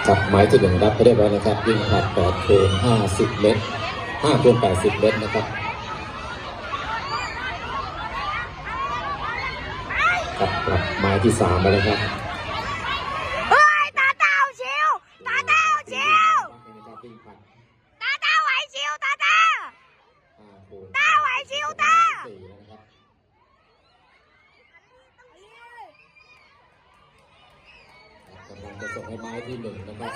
จับไม้ที่หนึ่งรับไปได้แล้วนะครับวิ่งผลัด8 โคน50 เมตร5 โคน80 เมตรนะครับจับกลับไม้ที่3ไปแล้วครับเฮ้ยตาเต่าชิวตาเต่าชิวตาเต่าไหวชิวตาเต่าตาไหวชิวตาจะส่งให้ไม้ที่1นะครับ